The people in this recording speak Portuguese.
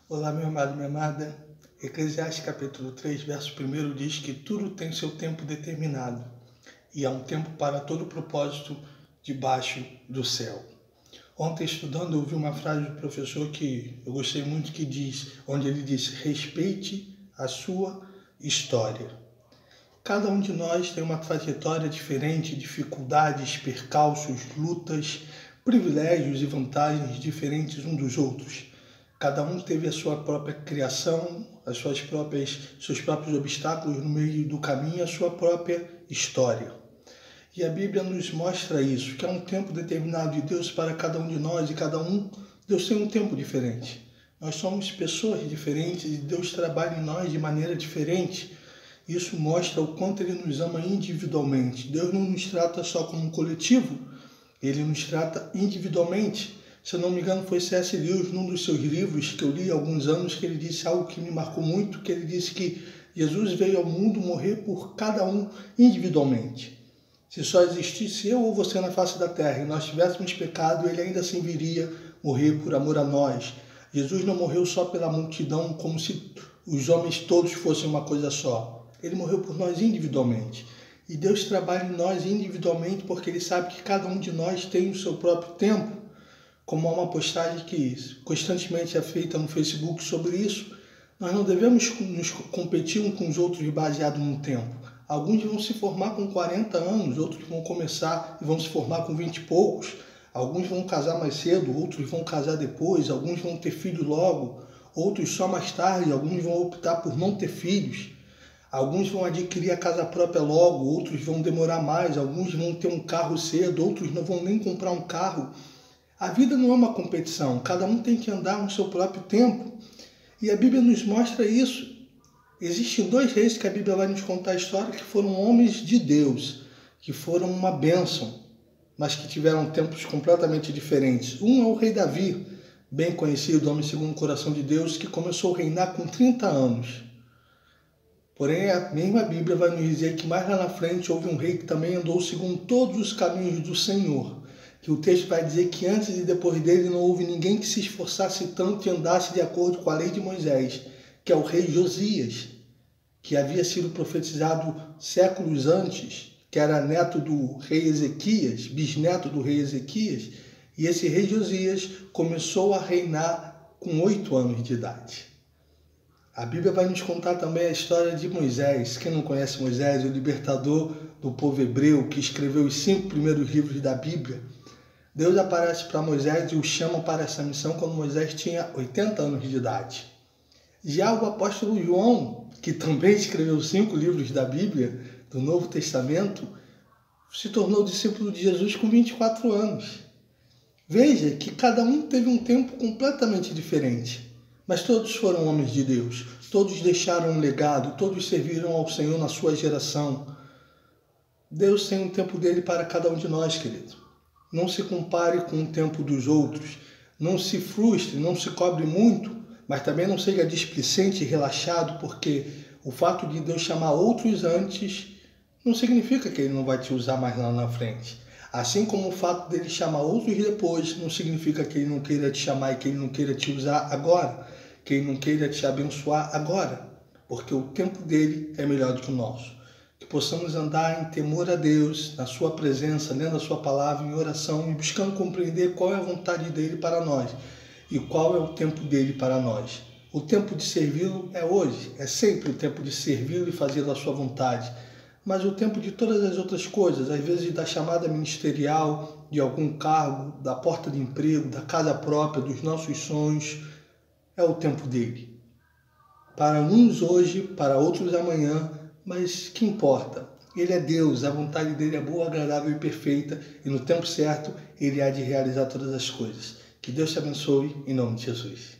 Olá, meu amado, minha amada. Eclesiastes capítulo 3, verso 1 diz que tudo tem seu tempo determinado e há um tempo para todo propósito debaixo do céu. Ontem, estudando, eu ouvi uma frase do professor que eu gostei muito, onde ele disse: respeite a sua história. Cada um de nós tem uma trajetória diferente, dificuldades, percalços, lutas, privilégios e vantagens diferentes uns dos outros. Cada um teve a sua própria criação, seus próprios obstáculos no meio do caminho, a sua própria história. E a Bíblia nos mostra isso, que há um tempo determinado de Deus para cada um de nós e Deus tem um tempo diferente. Nós somos pessoas diferentes e Deus trabalha em nós de maneira diferente. Isso mostra o quanto Ele nos ama individualmente. Deus não nos trata só como um coletivo, Ele nos trata individualmente. Se eu não me engano, foi C.S. Lewis, num dos seus livros que eu li há alguns anos, que ele disse algo que me marcou muito, que ele disse que Jesus veio ao mundo morrer por cada um individualmente. Se só existisse eu ou você na face da terra e nós tivéssemos pecado, Ele ainda assim viria morrer por amor a nós. Jesus não morreu só pela multidão, como se os homens todos fossem uma coisa só. Ele morreu por nós individualmente. E Deus trabalha em nós individualmente porque Ele sabe que cada um de nós tem o seu próprio tempo. Como há uma postagem que constantemente é feita no Facebook sobre isso, nós não devemos nos competir uns com os outros baseado no tempo. Alguns vão se formar com 40 anos, outros vão começar e vão se formar com 20 e poucos. Alguns vão casar mais cedo, outros vão casar depois, alguns vão ter filho logo, outros só mais tarde, alguns vão optar por não ter filhos. Alguns vão adquirir a casa própria logo, outros vão demorar mais, alguns vão ter um carro cedo, outros não vão nem comprar um carro. A vida não é uma competição, cada um tem que andar no seu próprio tempo. E a Bíblia nos mostra isso. Existem dois reis que a Bíblia vai nos contar a história que foram homens de Deus, que foram uma bênção, mas que tiveram tempos completamente diferentes. Um é o rei Davi, bem conhecido, homem segundo o coração de Deus, que começou a reinar com 30 anos. Porém, a mesma Bíblia vai nos dizer que mais lá na frente houve um rei que também andou segundo todos os caminhos do Senhor. Que o texto vai dizer que antes e depois dele não houve ninguém que se esforçasse tanto e andasse de acordo com a lei de Moisés, que é o rei Josias, que havia sido profetizado séculos antes, que era neto do rei Ezequias, bisneto do rei Ezequias, e esse rei Josias começou a reinar com 8 anos de idade. A Bíblia vai nos contar também a história de Moisés. Quem não conhece Moisés, o libertador do povo hebreu, que escreveu os 5 primeiros livros da Bíblia. Deus aparece para Moisés e o chama para essa missão quando Moisés tinha 80 anos de idade. Já o apóstolo João, que também escreveu 5 livros da Bíblia, do Novo Testamento, se tornou discípulo de Jesus com 24 anos. Veja que cada um teve um tempo completamente diferente, mas todos foram homens de Deus, todos deixaram um legado, todos serviram ao Senhor na sua geração. Deus tem um tempo dele para cada um de nós, querido. Não se compare com o tempo dos outros. Não se frustre, não se cobre muito, mas também não seja displicente e relaxado, porque o fato de Deus chamar outros antes não significa que Ele não vai te usar mais lá na frente. Assim como o fato dele chamar outros depois não significa que Ele não queira te chamar e que Ele não queira te usar agora, que Ele não queira te abençoar agora, porque o tempo dele é melhor do que o nosso. Que possamos andar em temor a Deus, na sua presença, lendo a sua palavra, em oração e buscando compreender qual é a vontade dele para nós e qual é o tempo dele para nós. O tempo de servi-lo é hoje, é sempre o tempo de servi-lo e fazer a sua vontade. Mas o tempo de todas as outras coisas, às vezes da chamada ministerial, de algum cargo, da porta de emprego, da casa própria, dos nossos sonhos, é o tempo dele. Para uns hoje, para outros amanhã, mas que importa? Ele é Deus, a vontade dele é boa, agradável e perfeita, e no tempo certo ele há de realizar todas as coisas. Que Deus te abençoe, em nome de Jesus.